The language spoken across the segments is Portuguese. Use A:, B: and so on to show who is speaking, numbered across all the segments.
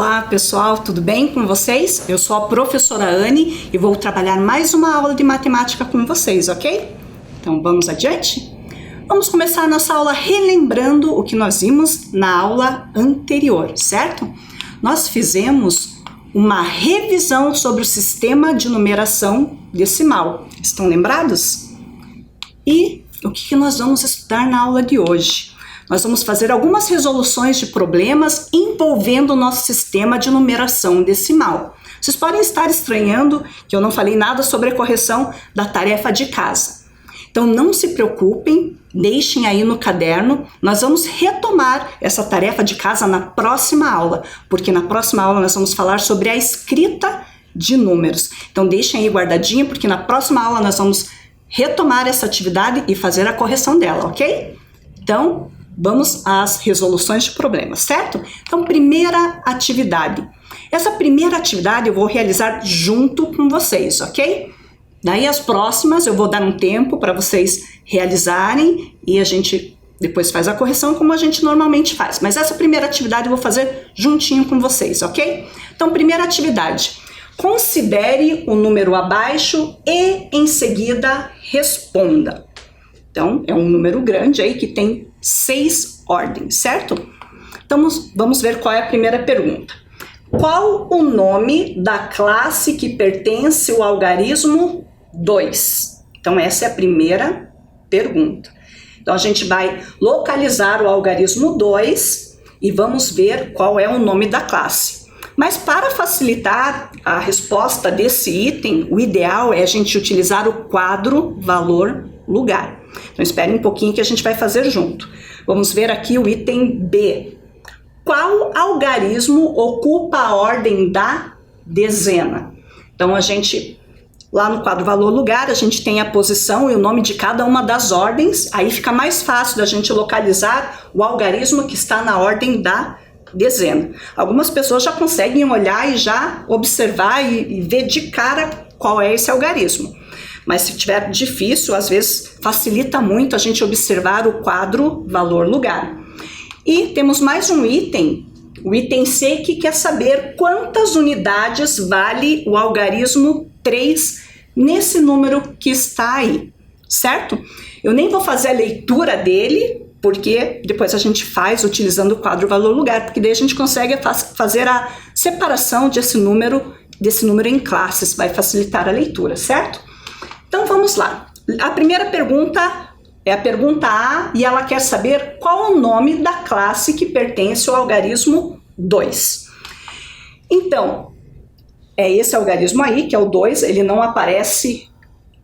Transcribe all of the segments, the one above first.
A: Olá pessoal, tudo bem com vocês? Eu sou a professora Anne e vou trabalhar mais uma aula de matemática com vocês, ok? Então vamos adiante? Vamos começar a nossa aula relembrando o que nós vimos na aula anterior, certo? Nós fizemos uma revisão sobre o sistema de numeração decimal. Estão lembrados? E o que nós vamos estudar na aula de hoje? Nós vamos fazer algumas resoluções de problemas envolvendo o nosso sistema de numeração decimal. Vocês podem estar estranhando que eu não falei nada sobre a correção da tarefa de casa. Então não se preocupem, deixem aí no caderno. Nós vamos retomar essa tarefa de casa na próxima aula, porque na próxima aula nós vamos falar sobre a escrita de números. Então deixem aí guardadinho, porque na próxima aula nós vamos retomar essa atividade e fazer a correção dela, ok? Então, vamos às resoluções de problemas, certo? Então, primeira atividade. Essa primeira atividade eu vou realizar junto com vocês, ok? Daí as próximas eu vou dar um tempo para vocês realizarem e a gente depois faz a correção como a gente normalmente faz. Mas essa primeira atividade eu vou fazer juntinho com vocês, ok? Então, primeira atividade. Considere o número abaixo e em seguida responda. Então, é um número grande aí que tem 6 ordens, certo? Então, vamos ver qual é a primeira pergunta. Qual o nome da classe que pertence ao algarismo 2? Então, essa é a primeira pergunta. Então, a gente vai localizar o algarismo 2 e vamos ver qual é o nome da classe. Mas para facilitar a resposta desse item, o ideal é a gente utilizar o quadro valor lugar. Então espere um pouquinho que a gente vai fazer junto. Vamos ver aqui o item B. Qual algarismo ocupa a ordem da dezena? Então a gente, lá no quadro valor lugar, a gente tem a posição e o nome de cada uma das ordens. Aí fica mais fácil da gente localizar o algarismo que está na ordem da dezena. Algumas pessoas já conseguem olhar e já observar e ver de cara qual é esse algarismo. Mas se tiver difícil, às vezes facilita muito a gente observar o quadro valor lugar. E temos mais um item, o item C, que quer saber quantas unidades vale o algarismo 3 nesse número que está aí, certo? Eu nem vou fazer a leitura dele, porque depois a gente faz utilizando o quadro valor lugar, porque daí a gente consegue fazer a separação desse número em classes, vai facilitar a leitura, certo? Então vamos lá. A primeira pergunta é a pergunta A e ela quer saber qual o nome da classe que pertence ao algarismo 2. Então, é esse algarismo aí, que é o 2, ele não aparece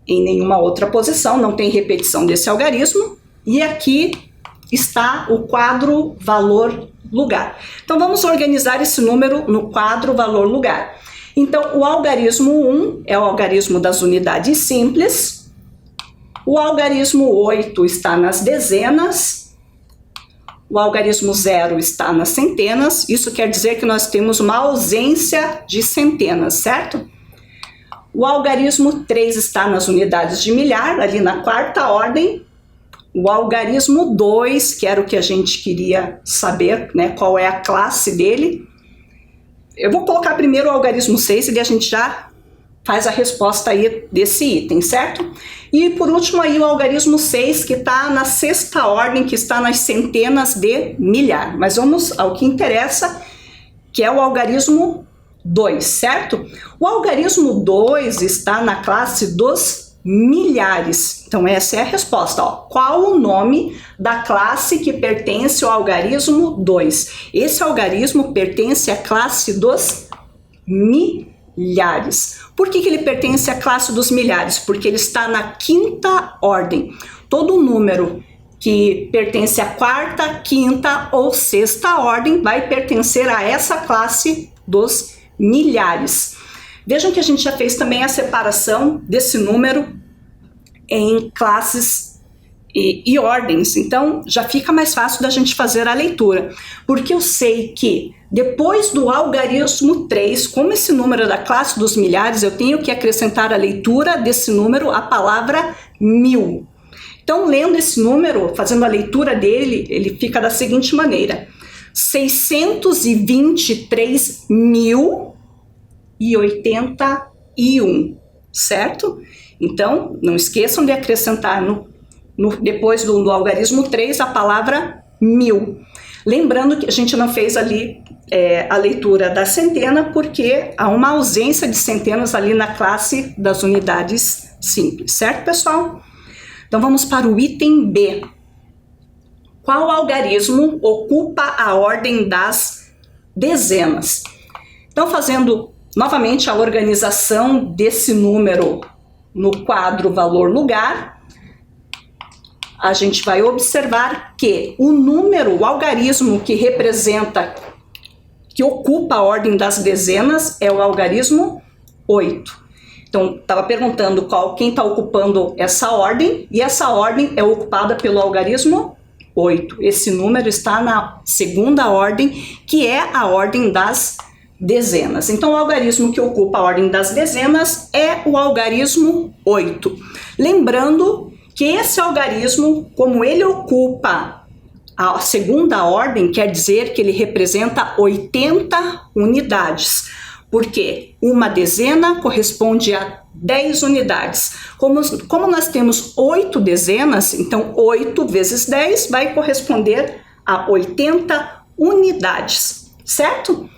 A: em nenhuma outra posição, não tem repetição desse algarismo. E aqui está o quadro valor lugar. Então vamos organizar esse número no quadro valor lugar. Então o algarismo 1 é o algarismo das unidades simples, o algarismo 8 está nas dezenas, o algarismo 0 está nas centenas. Isso quer dizer que nós temos uma ausência de centenas, certo? O algarismo 3 está nas unidades de milhar, ali na quarta ordem. O algarismo 2, que era o que a gente queria saber, né, qual é a classe dele. Eu vou colocar primeiro o algarismo 6 e daí a gente já faz a resposta aí desse item, certo? E por último aí o algarismo 6, que está na sexta ordem, que está nas centenas de milhar. Mas vamos ao que interessa, que é o algarismo 2, certo? O algarismo 2 está na classe dos milhares. Então essa é a resposta, ó. Qual o nome da classe que pertence ao algarismo 2? Esse algarismo pertence à classe dos milhares. Por que ele pertence à classe dos milhares? Porque ele está na quinta ordem. Todo número que pertence à quarta, quinta ou sexta ordem vai pertencer a essa classe dos milhares. Vejam que a gente já fez também a separação desse número em classes e ordens, então já fica mais fácil da gente fazer a leitura, porque eu sei que depois do algarismo 3, como esse número é da classe dos milhares, eu tenho que acrescentar a leitura desse número a palavra 1000. Então, lendo esse número, fazendo a leitura dele, ele fica da seguinte maneira: 623.081, certo? Então, não esqueçam de acrescentar depois do algarismo 3 a palavra 1000. Lembrando que a gente não fez ali a leitura da centena, porque há uma ausência de centenas ali na classe das unidades simples, certo, pessoal? Então vamos para o item B. Qual algarismo ocupa a ordem das dezenas? Então, fazendo novamente a organização desse número no quadro valor-lugar, a gente vai observar que o número, o algarismo que representa, que ocupa a ordem das dezenas é o algarismo 8. Então, estava perguntando quem está ocupando essa ordem, e essa ordem é ocupada pelo algarismo 8. Esse número está na segunda ordem, que é a ordem das dezenas. Então, o algarismo que ocupa a ordem das dezenas é o algarismo 8. Lembrando que esse algarismo, como ele ocupa a segunda ordem, quer dizer que ele representa 80 unidades, porque uma dezena corresponde a 10 unidades. Como nós temos 8 dezenas, então 8 vezes 10 vai corresponder a 80 unidades, certo?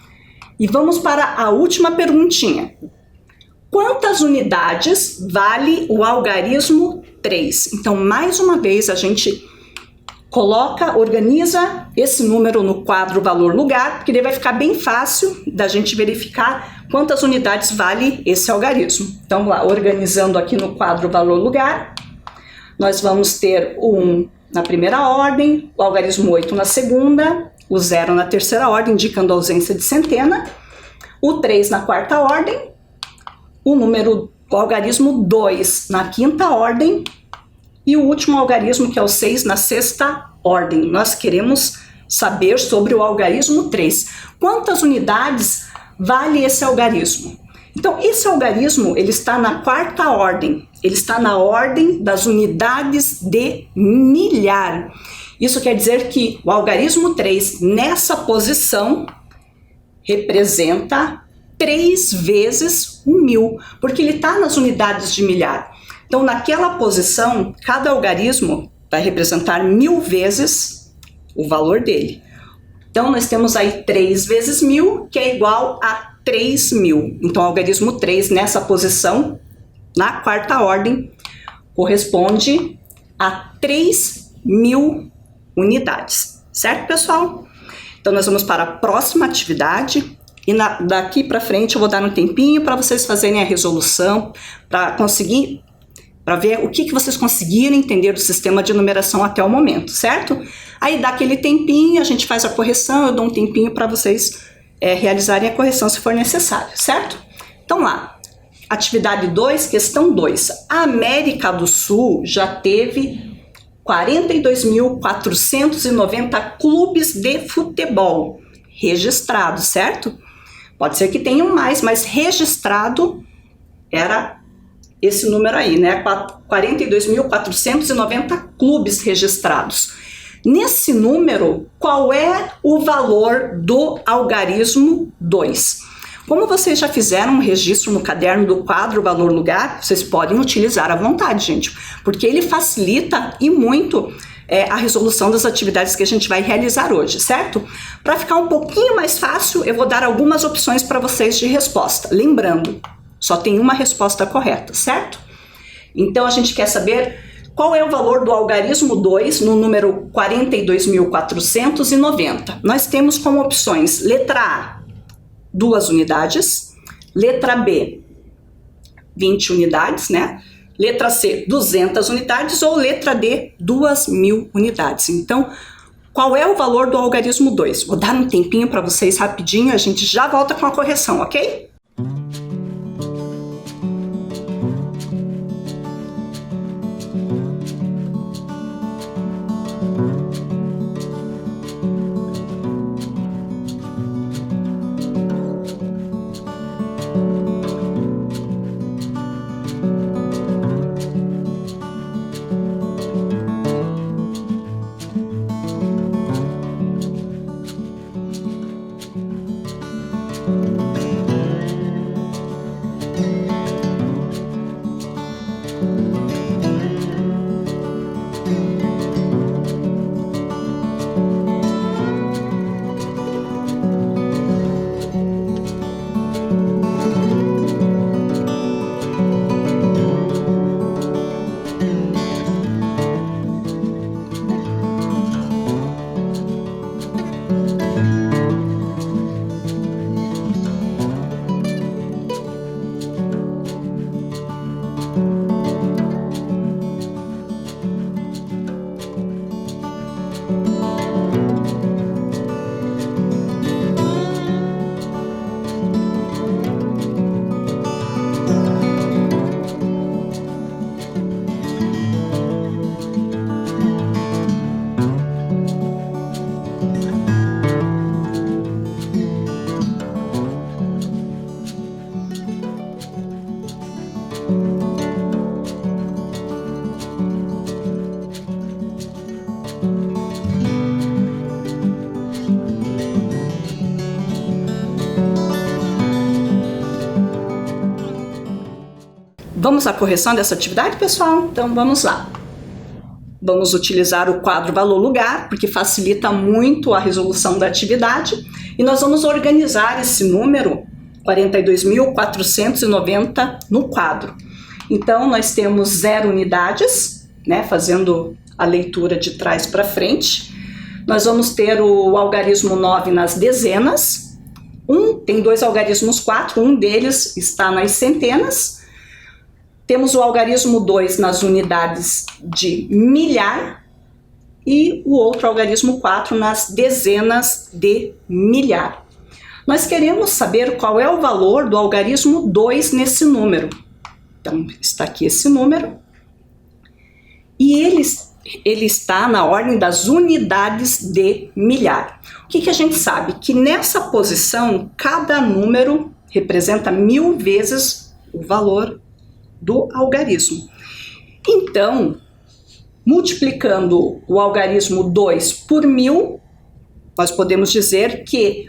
A: E vamos para a última perguntinha. Quantas unidades vale o algarismo 3? Então, mais uma vez, a gente organiza esse número no quadro valor-lugar, porque daí vai ficar bem fácil da gente verificar quantas unidades vale esse algarismo. Então, vamos lá, organizando aqui no quadro valor-lugar, nós vamos ter o 1 na primeira ordem, o algarismo 8 na segunda, o 0 na terceira ordem, indicando a ausência de centena, o 3 na quarta ordem, o algarismo 2 na quinta ordem e o último algarismo, que é o 6, na sexta ordem. Nós queremos saber sobre o algarismo 3. Quantas unidades vale esse algarismo? Então, esse algarismo ele está na quarta ordem, ele está na ordem das unidades de milhar. Isso quer dizer que o algarismo 3, nessa posição, representa 3 vezes o 1000, porque ele está nas unidades de milhar. Então, naquela posição, cada algarismo vai representar 1000 vezes o valor dele. Então, nós temos aí 3 vezes 1000, que é igual a 3000. Então, o algarismo 3, nessa posição, na quarta ordem, corresponde a 3000 unidades. Certo, pessoal? Então, nós vamos para a próxima atividade. E daqui para frente eu vou dar um tempinho para vocês fazerem a resolução, para ver o que vocês conseguiram entender do sistema de numeração até o momento, certo? Aí dá aquele tempinho, a gente faz a correção, eu dou um tempinho para vocês realizarem a correção se for necessário, certo? Então lá, atividade 2, questão 2. A América do Sul já teve 42.490 clubes de futebol registrados, certo? Pode ser que tenham mais, mas registrado era esse número aí, né? 42.490 clubes registrados. Nesse número, qual é o valor do algarismo 2? Como vocês já fizeram um registro no caderno do quadro valor-lugar, vocês podem utilizar à vontade, gente, porque ele facilita e muito a resolução das atividades que a gente vai realizar hoje, certo? Para ficar um pouquinho mais fácil, eu vou dar algumas opções para vocês de resposta. Lembrando, só tem uma resposta correta, certo? Então, a gente quer saber qual é o valor do algarismo 2 no número 42.490. Nós temos como opções letra A, 2 unidades, letra B, 20 unidades, né? Letra C, 200 unidades ou letra D, 2.000 unidades. Então, qual é o valor do algarismo 2? Vou dar um tempinho para vocês rapidinho, a gente já volta com a correção, ok? Vamos à correção dessa atividade, pessoal? Então vamos lá. Vamos utilizar o quadro valor-lugar, porque facilita muito a resolução da atividade. E nós vamos organizar esse número, 42.490, no quadro. Então nós temos 0 unidades, né, fazendo a leitura de trás para frente. Nós vamos ter o algarismo 9 nas dezenas. Tem 2 algarismos 4, um deles está nas centenas. Temos o algarismo 2 nas unidades de milhar e o outro algarismo 4 nas dezenas de milhar. Nós queremos saber qual é o valor do algarismo 2 nesse número. Então, está aqui esse número. E ele está na ordem das unidades de milhar. O que a gente sabe? Que nessa posição, cada número representa 1000 vezes o valor do algarismo. Então, multiplicando o algarismo 2 por 1000, nós podemos dizer que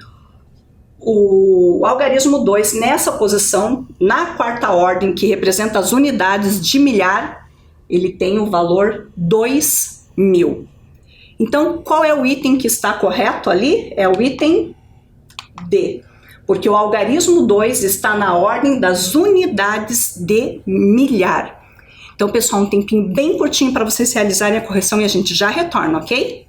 A: o algarismo 2 nessa posição, na quarta ordem, que representa as unidades de milhar, ele tem o valor 2000. Então, qual é o item que está correto ali? É o item D, porque o algarismo 2 está na ordem das unidades de milhar. Então, pessoal, um tempinho bem curtinho para vocês realizarem a correção e a gente já retorna, ok?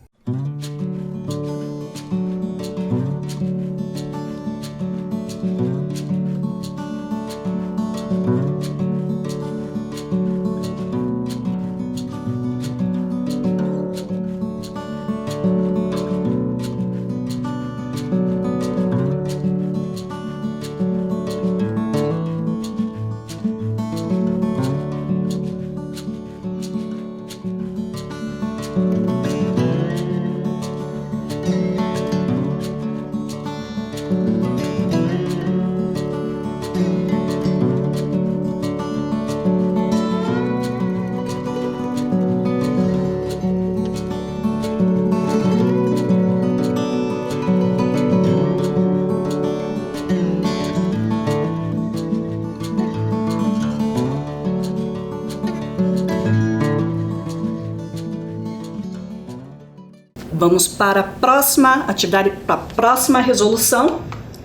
A: Vamos para a próxima atividade, para a próxima resolução.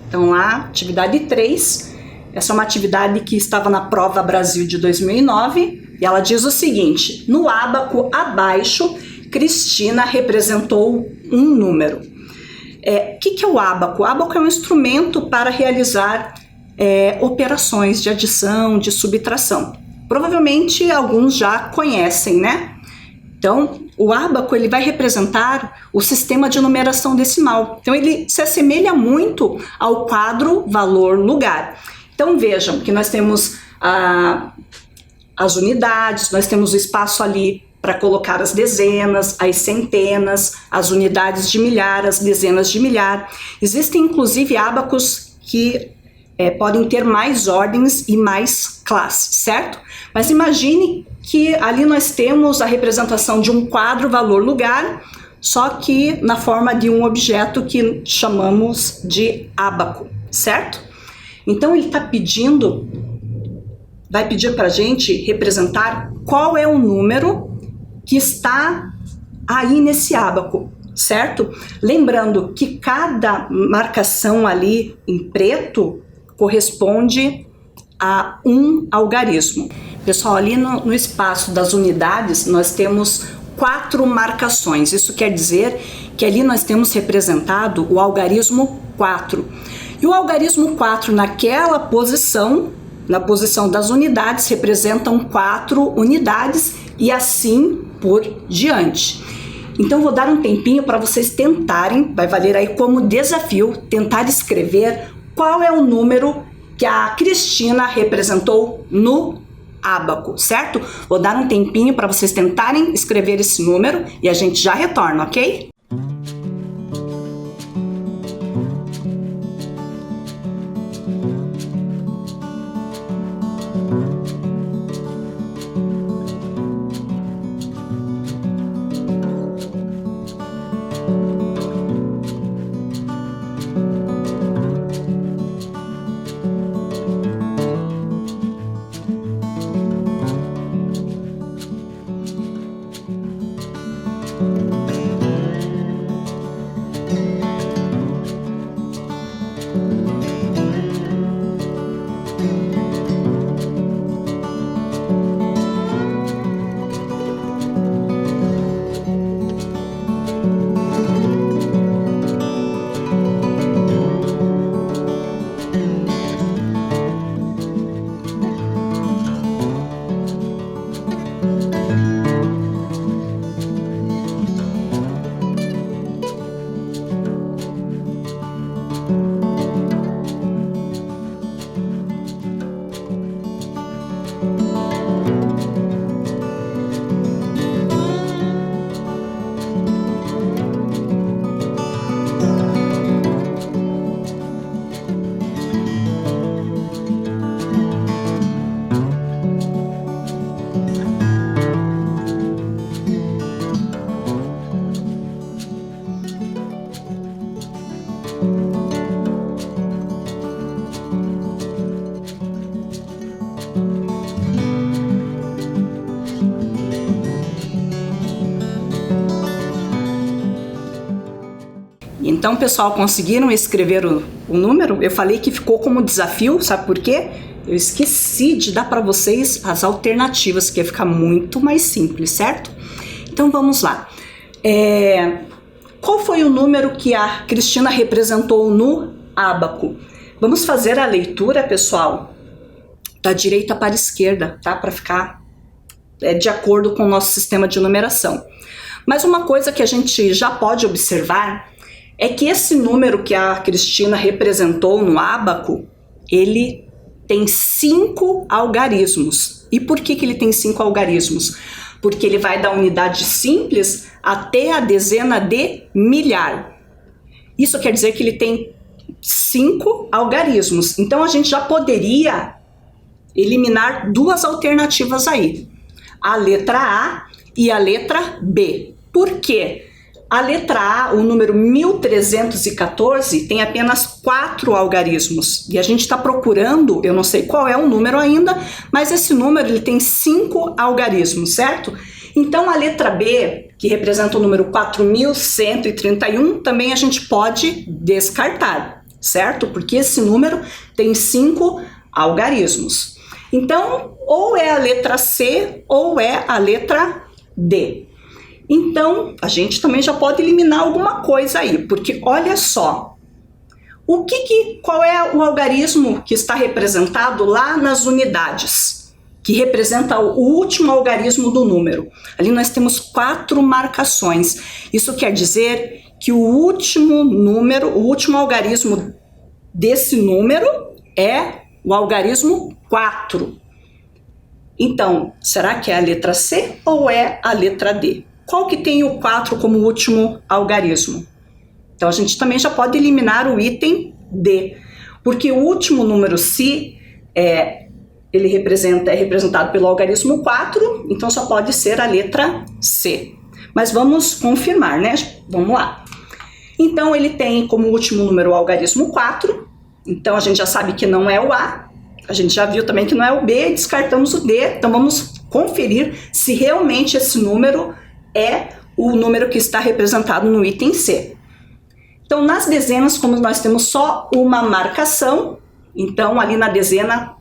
A: Então, a atividade 3. Essa é uma atividade que estava na Prova Brasil de 2009. E ela diz o seguinte: no ábaco abaixo, Cristina representou um número. O que é o ábaco? O ábaco é um instrumento para realizar operações de adição, de subtração. Provavelmente alguns já conhecem, né? Então, o ábaco ele vai representar o sistema de numeração decimal. Então, ele se assemelha muito ao quadro valor-lugar. Então, vejam que nós temos as unidades, nós temos o espaço ali para colocar as dezenas, as centenas, as unidades de milhar, as dezenas de milhar. Existem, inclusive, ábacos que podem ter mais ordens e mais classes, certo? Mas imagine que ali nós temos a representação de um quadro valor-lugar, só que na forma de um objeto que chamamos de ábaco, certo? Então ele está pedindo, vai pedir para a gente representar qual é o número que está aí nesse ábaco, certo? Lembrando que cada marcação ali em preto corresponde a um algarismo. Pessoal, ali no espaço das unidades nós temos 4 marcações. Isso quer dizer que ali nós temos representado o algarismo 4. E o algarismo 4 naquela posição, na posição das unidades, representam 4 unidades e assim por diante. Então vou dar um tempinho para vocês tentarem, vai valer aí como desafio, tentar escrever qual é o número que a Cristina representou no ábaco, certo? Vou dar um tempinho para vocês tentarem escrever esse número e a gente já retorna, ok? Então, pessoal, conseguiram escrever o número? Eu falei que ficou como desafio, sabe por quê? Eu esqueci de dar para vocês as alternativas, que ia ficar muito mais simples, certo? Então, vamos lá. Qual foi o número que a Cristina representou no ábaco? Vamos fazer a leitura, pessoal, da direita para a esquerda, tá? Para ficar de acordo com o nosso sistema de numeração. Mas uma coisa que a gente já pode observar é que esse número que a Cristina representou no ábaco, ele tem 5 algarismos. E por que ele tem 5 algarismos? Porque ele vai da unidade simples até a dezena de milhar. Isso quer dizer que ele tem 5 algarismos. Então a gente já poderia eliminar 2 alternativas aí. A letra A e a letra B. Por quê? A letra A, o número 1314, tem apenas 4 algarismos. E a gente está procurando, eu não sei qual é o número ainda, mas esse número ele tem 5 algarismos, certo? Então a letra B, que representa o número 4131, também a gente pode descartar, certo? Porque esse número tem 5 algarismos. Então, ou é a letra C ou é a letra D. Então, a gente também já pode eliminar alguma coisa aí, porque olha só, qual é o algarismo que está representado lá nas unidades, que representa o último algarismo do número? Ali nós temos 4 marcações. Isso quer dizer que o último algarismo desse número é o algarismo 4. Então, será que é a letra C ou é a letra D? Qual que tem o 4 como último algarismo? Então, a gente também já pode eliminar o item D, porque o último número Si é representado pelo algarismo 4, então só pode ser a letra C. Mas vamos confirmar, né? Vamos lá. Então, ele tem como último número o algarismo 4, Então a gente já sabe que não é o A, a gente já viu também que não é o B, descartamos o D, então vamos conferir se realmente esse número é o número que está representado no item C. Então nas dezenas, como nós temos só uma marcação, então ali na dezena,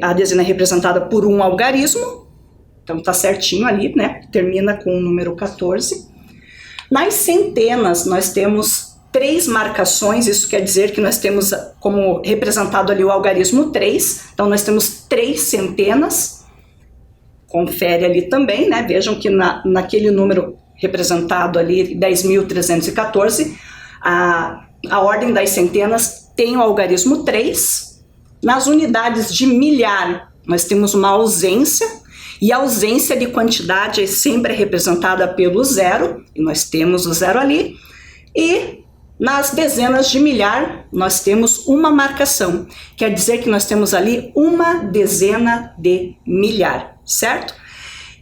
A: a dezena é representada por um algarismo, então tá certinho ali, né? Termina com o número 14. Nas centenas, nós temos 3 marcações, isso quer dizer que nós temos como representado ali o algarismo 3, então nós temos 3 centenas, confere ali também, né? Vejam que naquele número representado ali, 10.314, a ordem das centenas tem o algarismo 3. Nas unidades de milhar, nós temos uma ausência, e a ausência de quantidade sempre é representada pelo 0, e nós temos o 0 ali. E nas dezenas de milhar, nós temos uma marcação, quer dizer que nós temos ali uma dezena de milhar, certo?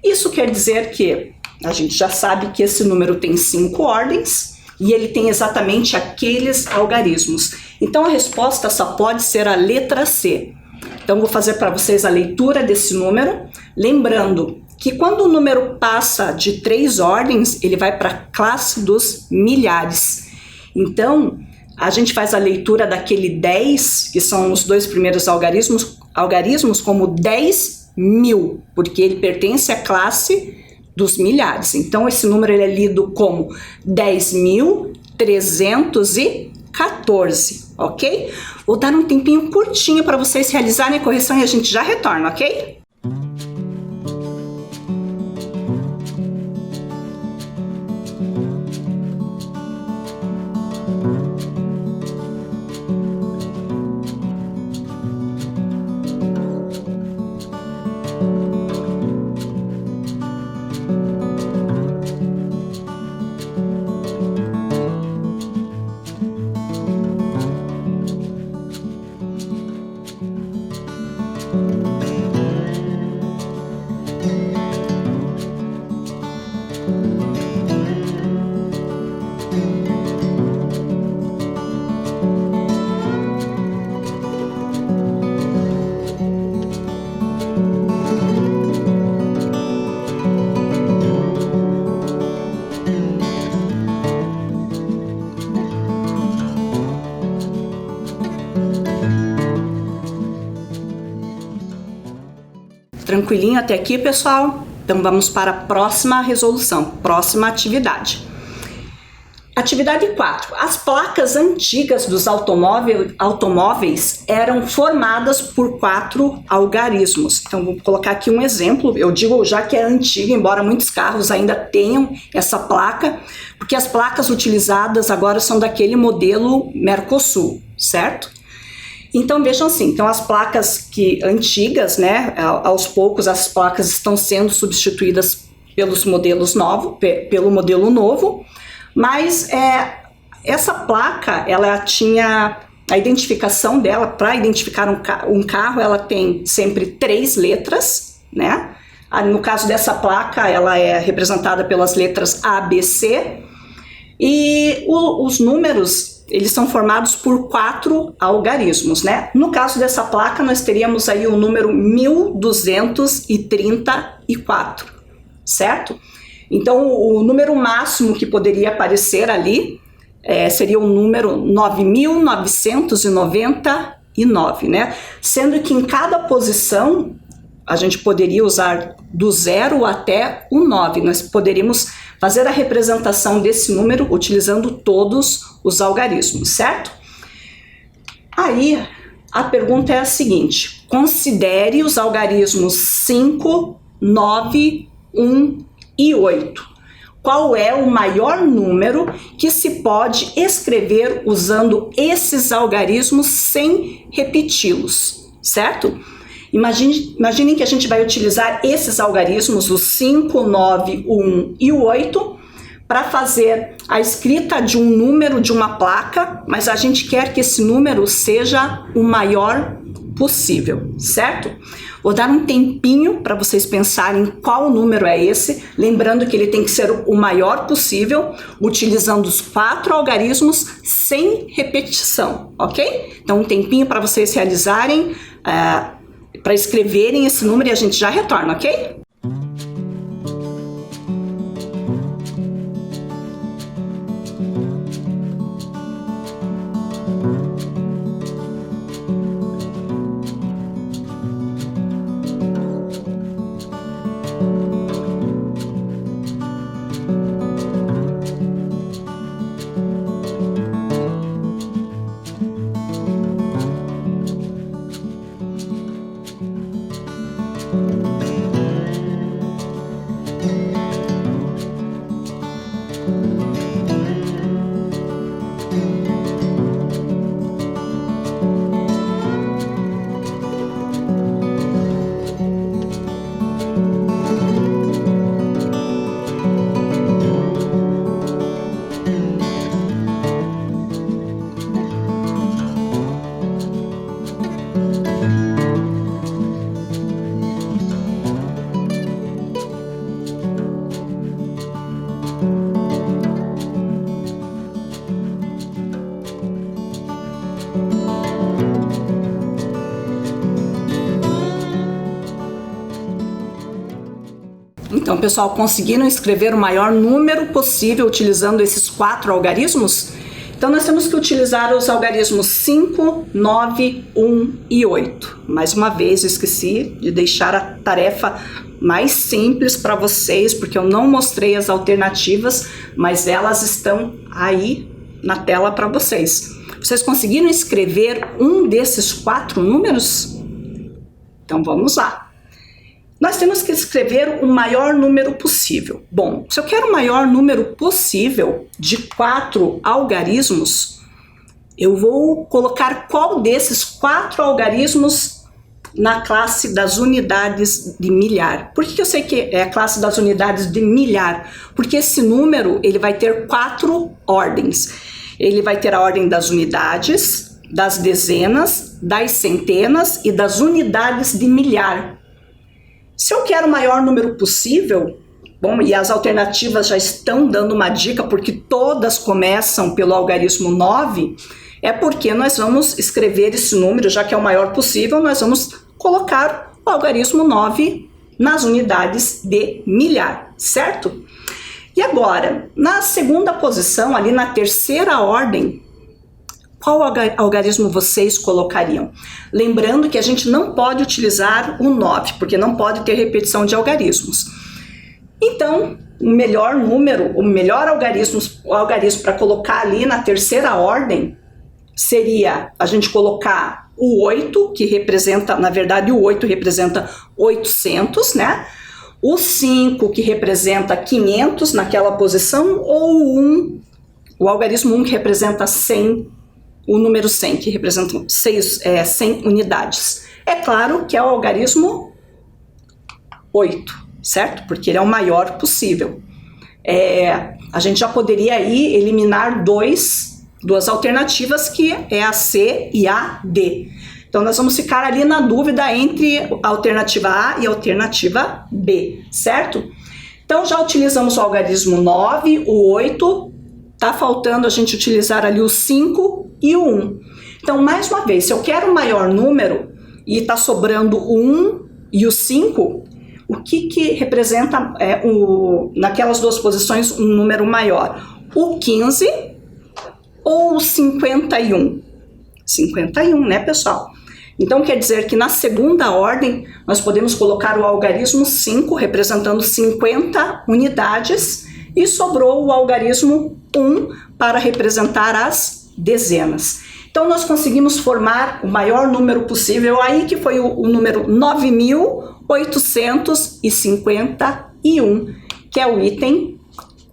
A: Isso quer dizer que a gente já sabe que esse número tem 5 ordens, e ele tem exatamente aqueles algarismos. Então a resposta só pode ser a letra C. Então vou fazer para vocês a leitura desse número, lembrando que quando o número passa de 3 ordens, ele vai para a classe dos milhares. Então a gente faz a leitura daquele 10, que são os 2 primeiros algarismos como 10.000, porque ele pertence à classe dos milhares. Então esse número ele é lido como 10.314, ok? Vou dar um tempinho curtinho para vocês realizarem a correção e a gente já retorna, ok? Tranquilinho até aqui, pessoal? Então vamos para a próxima resolução, próxima atividade. Atividade 4. As placas antigas dos automóveis eram formadas por 4 algarismos. Então vou colocar aqui um exemplo, eu digo já que é antiga, embora muitos carros ainda tenham essa placa, porque as placas utilizadas agora são daquele modelo Mercosul, certo? Então vejam assim, então as placas antigas, né, aos poucos as placas estão sendo substituídas pelos modelos novos, pelo modelo novo, mas essa placa, ela tinha a identificação dela, para identificar um carro, ela tem sempre 3 letras, né? No caso dessa placa, ela é representada pelas letras A, B, C, e os números eles são formados por 4 algarismos, né? No caso dessa placa, nós teríamos aí o número 1234, certo? Então, o número máximo que poderia aparecer ali seria o número 9.999, né? Sendo que em cada posição, a gente poderia usar do 0 até o 9. Nós poderíamos fazer a representação desse número utilizando todos os algarismos, certo? Aí, a pergunta é a seguinte: considere os algarismos 5, 9, 1 e 8. Qual é o maior número que se pode escrever usando esses algarismos sem repeti-los, certo? Imaginem que a gente vai utilizar esses algarismos, os 5, 9, 1 e o 8, para fazer a escrita de um número de uma placa, mas a gente quer que esse número seja o maior possível, certo? Vou dar um tempinho para vocês pensarem qual número é esse, lembrando que ele tem que ser o maior possível, utilizando os 4 algarismos sem repetição, ok? Então, um tempinho para vocês realizarem, para escreverem esse número e a gente já retorna, ok? Então, pessoal, conseguiram escrever o maior número possível utilizando esses 4 algarismos? Então, nós temos que utilizar os algarismos 5, 9, 1 e 8. Mais uma vez, eu esqueci de deixar a tarefa mais simples para vocês, porque eu não mostrei as alternativas, mas elas estão aí na tela para vocês. Vocês conseguiram escrever um desses 4 números? Então, vamos lá. Nós temos que escrever o maior número possível. Bom, se eu quero o maior número possível de 4 algarismos, eu vou colocar qual desses 4 algarismos na classe das unidades de milhar. Por que eu sei que é a classe das unidades de milhar? Porque esse número ele vai ter 4 ordens. Ele vai ter a ordem das unidades, das dezenas, das centenas e das unidades de milhar. Se eu quero o maior número possível, bom, e as alternativas já estão dando uma dica, porque todas começam pelo algarismo 9, é porque nós vamos escrever esse número, já que é o maior possível, nós vamos colocar o algarismo 9 nas unidades de milhar, certo? E agora, na segunda posição, ali na terceira ordem, qual algarismo vocês colocariam? Lembrando que a gente não pode utilizar o 9, porque não pode ter repetição de algarismos. Então, o melhor número, o melhor algarismo para colocar ali na terceira ordem seria a gente colocar o 8, que representa, na verdade, o 8 representa 800, né? O 5, que representa 500 naquela posição, ou o 1, o algarismo 1, que representa 100, o número 100, que representa 100 unidades. É claro que é o algarismo 8, certo? Porque ele é o maior possível. A gente já poderia aí eliminar duas alternativas, que é a C e a D. Então, nós vamos ficar ali na dúvida entre a alternativa A e a alternativa B, certo? Então, já utilizamos o algarismo 9, o 8, tá faltando a gente utilizar ali o 5 e o 1. Então, mais uma vez, se eu quero o maior número e está sobrando o 1 e o 5, o que representa naquelas duas posições um número maior? O 15 ou o 51? 51, né, pessoal? Então, quer dizer que na segunda ordem, nós podemos colocar o algarismo 5, representando 50 unidades, e sobrou o algarismo 1 para representar as dezenas. Então, nós conseguimos formar o maior número possível aí, que foi o número 9.851, que é o item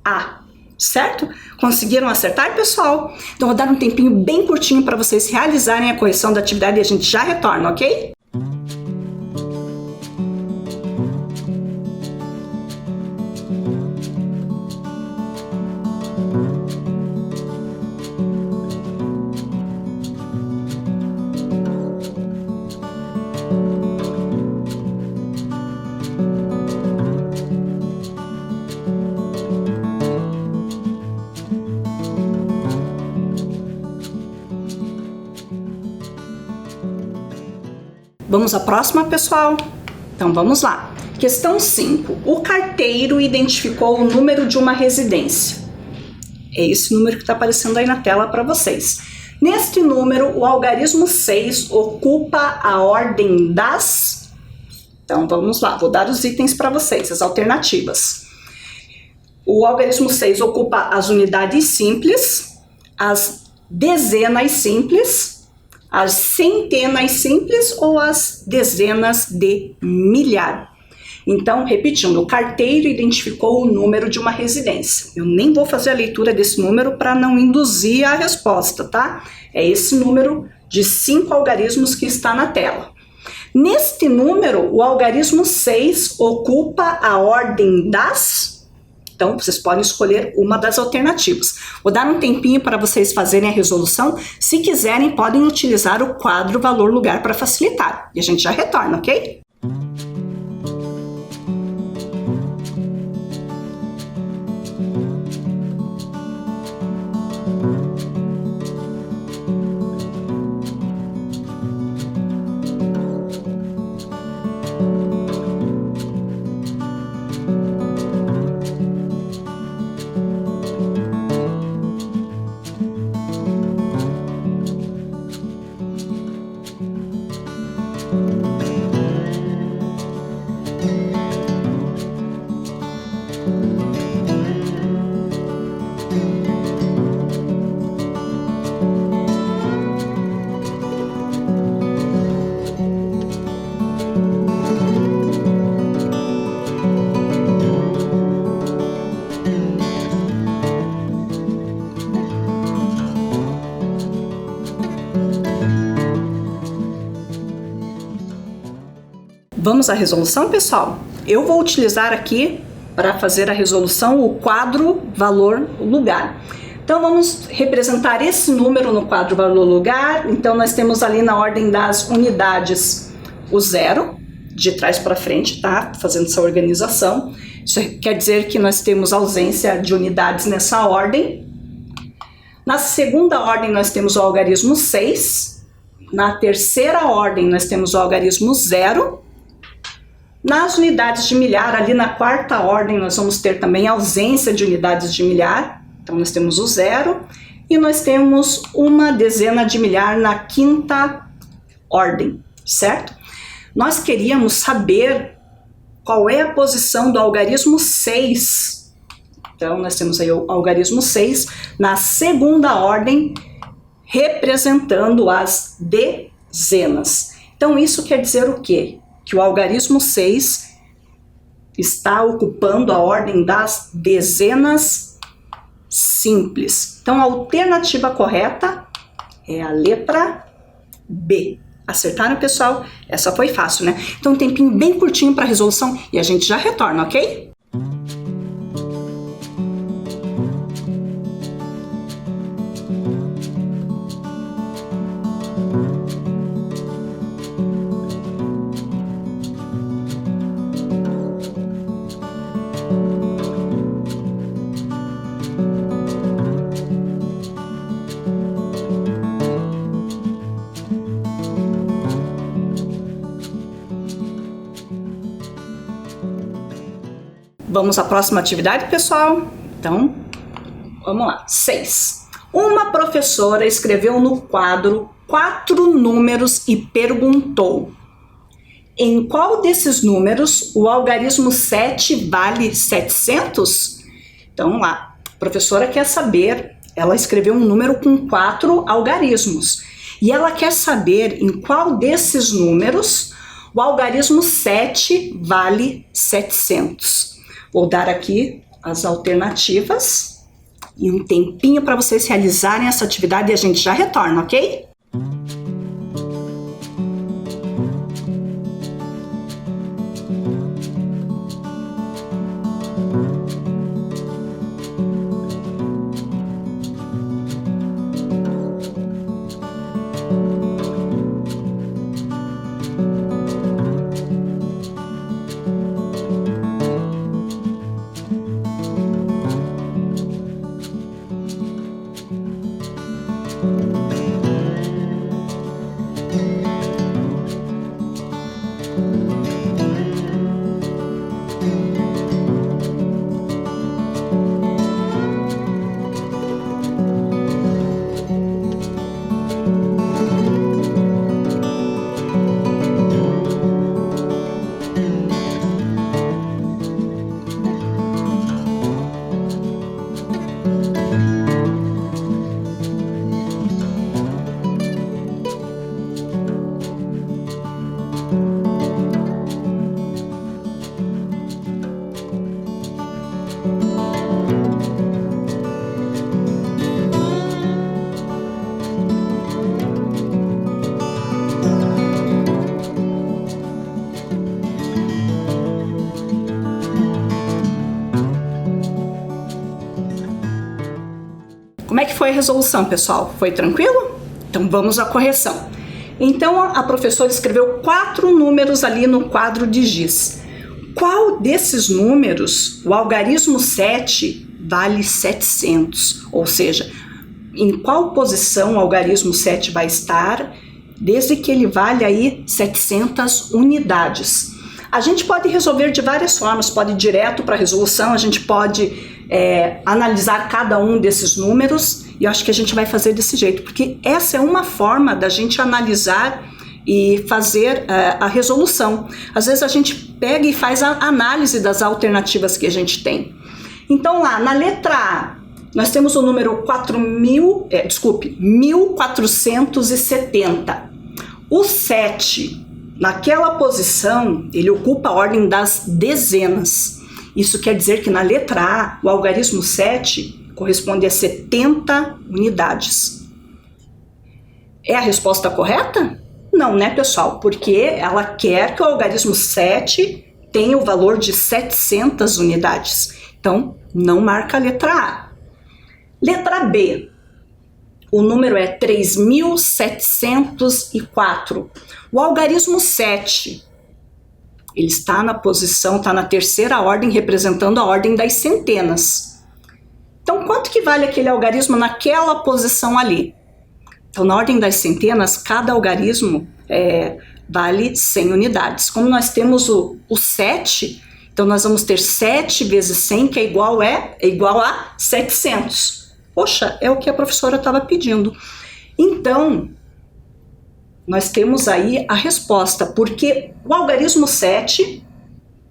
A: A, certo? Conseguiram acertar, pessoal? Então, vou dar um tempinho bem curtinho para vocês realizarem a correção da atividade e a gente já retorna, ok? Vamos à próxima, pessoal? Então vamos lá. Questão 5. O carteiro identificou o número de uma residência. É esse número que está aparecendo aí na tela para vocês. Neste número, o algarismo 6 ocupa a ordem das... Então vamos lá, vou dar os itens para vocês, as alternativas. O algarismo 6 ocupa as unidades simples, as dezenas simples, as centenas simples ou as dezenas de milhar. Então, repetindo, o carteiro identificou o número de uma residência. Eu nem vou fazer a leitura desse número para não induzir a resposta, tá? É esse número de 5 algarismos que está na tela. Neste número, o algarismo 6 ocupa a ordem das... Então, vocês podem escolher uma das alternativas. Vou dar um tempinho para vocês fazerem a resolução. Se quiserem, podem utilizar o quadro valor-lugar para facilitar. E a gente já retorna, ok? Vamos à resolução, pessoal? Eu vou utilizar aqui, para fazer a resolução, o quadro valor-lugar. Então, vamos representar esse número no quadro valor-lugar. Então, nós temos ali na ordem das unidades o 0, de trás para frente, tá? Fazendo essa organização. Isso quer dizer que nós temos ausência de unidades nessa ordem. Na segunda ordem, nós temos o algarismo 6. Na terceira ordem, nós temos o algarismo 0. Nas unidades de milhar, ali na quarta ordem, nós vamos ter também ausência de unidades de milhar. Então, nós temos o 0. E nós temos uma dezena de milhar na quinta ordem, certo? Nós queríamos saber qual é a posição do algarismo 6. Então, nós temos aí o algarismo 6 na segunda ordem, representando as dezenas. Então, isso quer dizer o quê? Que o algarismo 6 está ocupando a ordem das dezenas simples. Então, a alternativa correta é a letra B. Acertaram, pessoal? Essa foi fácil, né? Então, um tempinho bem curtinho para a resolução e a gente já retorna, ok? Vamos à próxima atividade, pessoal? Então, vamos lá. 6. Uma professora escreveu no quadro 4 números e perguntou: em qual desses números o algarismo 7 vale 700? Então, vamos lá. A professora quer saber, ela escreveu um número com 4 algarismos. E ela quer saber em qual desses números o algarismo 7 vale 700. Vou dar aqui as alternativas e um tempinho para vocês realizarem essa atividade e a gente já retorna, ok? Como é que foi a resolução, pessoal? Foi tranquilo? Então vamos à correção. Então a professora escreveu 4 números ali no quadro de giz. Qual desses números, o algarismo 7, vale 700? Ou seja, em qual posição o algarismo 7 vai estar, desde que ele vale aí 700 unidades. A gente pode resolver de várias formas, pode ir direto para a resolução, a gente pode analisar cada um desses números, e eu acho que a gente vai fazer desse jeito, porque essa é uma forma da gente analisar e fazer a resolução. Às vezes a gente pega e faz a análise das alternativas que a gente tem. Então lá, na letra A, nós temos o número 1470. O 7, naquela posição, ele ocupa a ordem das dezenas. Isso quer dizer que na letra A, o algarismo 7 corresponde a 70 unidades. É a resposta correta? Não, né, pessoal? Porque ela quer que o algarismo 7 tenha o valor de 700 unidades. Então, não marca a letra A. Letra B. O número é 3704. O algarismo 7, ele está na posição, está na terceira ordem, representando a ordem das centenas. Então, quanto que vale aquele algarismo naquela posição ali? Então, na ordem das centenas, cada algarismo vale 100 unidades. Como nós temos o 7, então nós vamos ter 7 vezes 100, que é igual a 700. Poxa, é o que a professora estava pedindo. Então, nós temos aí a resposta, porque o algarismo 7,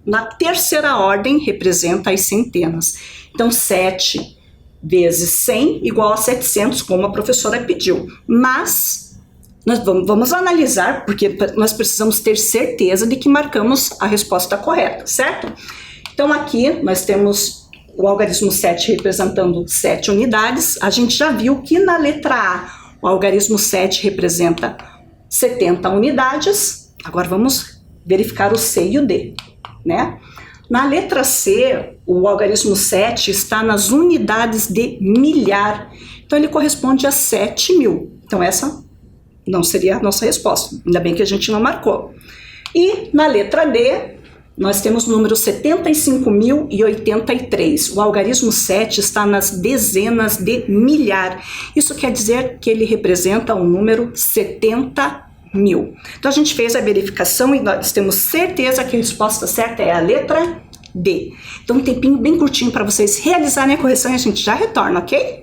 A: na terceira ordem, representa as centenas. Então, 7 vezes 100 igual a 700, como a professora pediu. Mas, nós vamos analisar, porque nós precisamos ter certeza de que marcamos a resposta correta, certo? Então, aqui nós temos o algarismo 7 representando 7 unidades. A gente já viu que na letra A, o algarismo 7 representa 70 unidades. Agora vamos verificar o C e o D, né? Na letra C, o algarismo 7 está nas unidades de milhar. Então, ele corresponde a 7.000. Então, essa não seria a nossa resposta. Ainda bem que a gente não marcou. E na letra D, nós temos o número 75.083. O algarismo 7 está nas dezenas de milhar. Isso quer dizer que ele representa o número 70.000. Então a gente fez a verificação e nós temos certeza que a resposta certa é a letra D. Então um tempinho bem curtinho para vocês realizarem a correção e a gente já retorna, ok?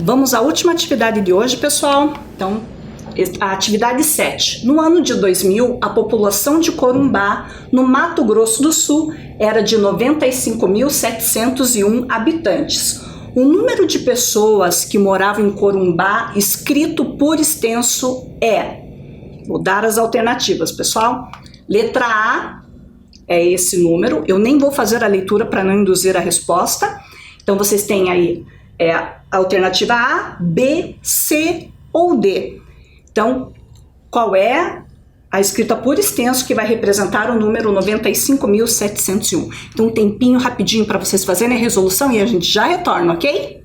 A: Vamos à última atividade de hoje, pessoal. Então, a atividade 7. No ano de 2000, a população de Corumbá, no Mato Grosso do Sul, era de 95.701 habitantes. O número de pessoas que moravam em Corumbá, escrito por extenso, é... Vou dar as alternativas, pessoal. Letra A é esse número. Eu nem vou fazer a leitura para não induzir a resposta. Então, vocês têm aí a alternativa A, B, C ou D. Então, qual é a escrita por extenso, que vai representar o número 95.701. Então, um tempinho rapidinho para vocês fazerem a resolução e a gente já retorna, ok?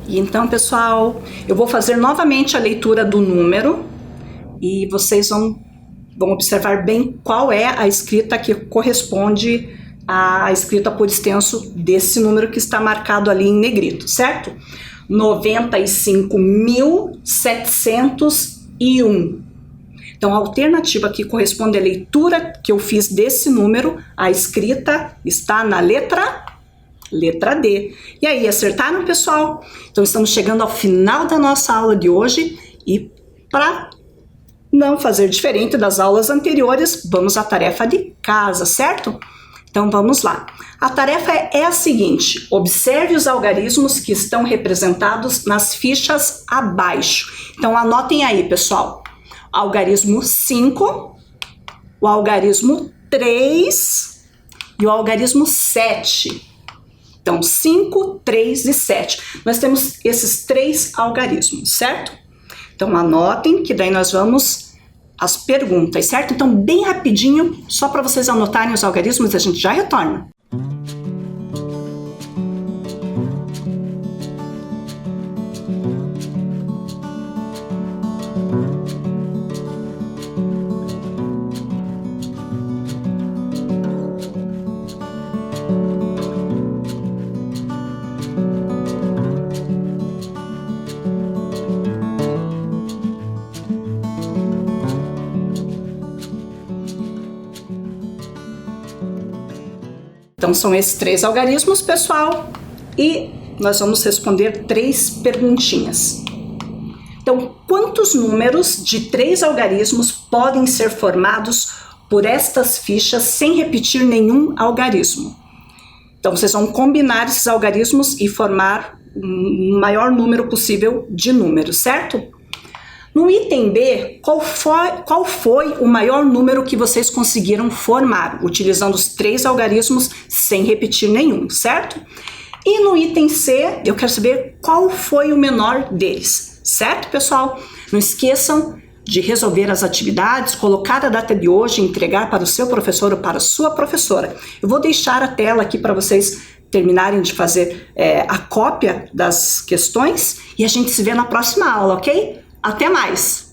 A: Então, pessoal, eu vou fazer novamente a leitura do número e vocês vão observar bem qual é a escrita que corresponde à escrita por extenso desse número que está marcado ali em negrito, certo? 95.701. Então, a alternativa que corresponde à leitura que eu fiz desse número, a escrita está na letra D. E aí, acertaram, pessoal? Então, estamos chegando ao final da nossa aula de hoje e para não fazer diferente das aulas anteriores, vamos à tarefa de casa, certo? Então, vamos lá. A tarefa é a seguinte: observe os algarismos que estão representados nas fichas abaixo. Então, anotem aí, pessoal. Algarismo 5, o algarismo 3 e o algarismo 7. Então, 5, 3 e 7. Nós temos esses 3 algarismos, certo? Então, anotem que daí nós vamos às perguntas, certo? Então, bem rapidinho, só para vocês anotarem os algarismos, a gente já retorna. Então, são esses 3 algarismos, pessoal, e nós vamos responder 3 perguntinhas. Então, quantos números de 3 algarismos podem ser formados por estas fichas sem repetir nenhum algarismo? Então, vocês vão combinar esses algarismos e formar o maior número possível de números, certo? No item B, qual foi o maior número que vocês conseguiram formar, utilizando os 3 algarismos sem repetir nenhum, certo? E no item C, eu quero saber qual foi o menor deles, certo, pessoal? Não esqueçam de resolver as atividades, colocar a data de hoje e entregar para o seu professor ou para a sua professora. Eu vou deixar a tela aqui para vocês terminarem de fazer a cópia das questões e a gente se vê na próxima aula, ok? Até mais!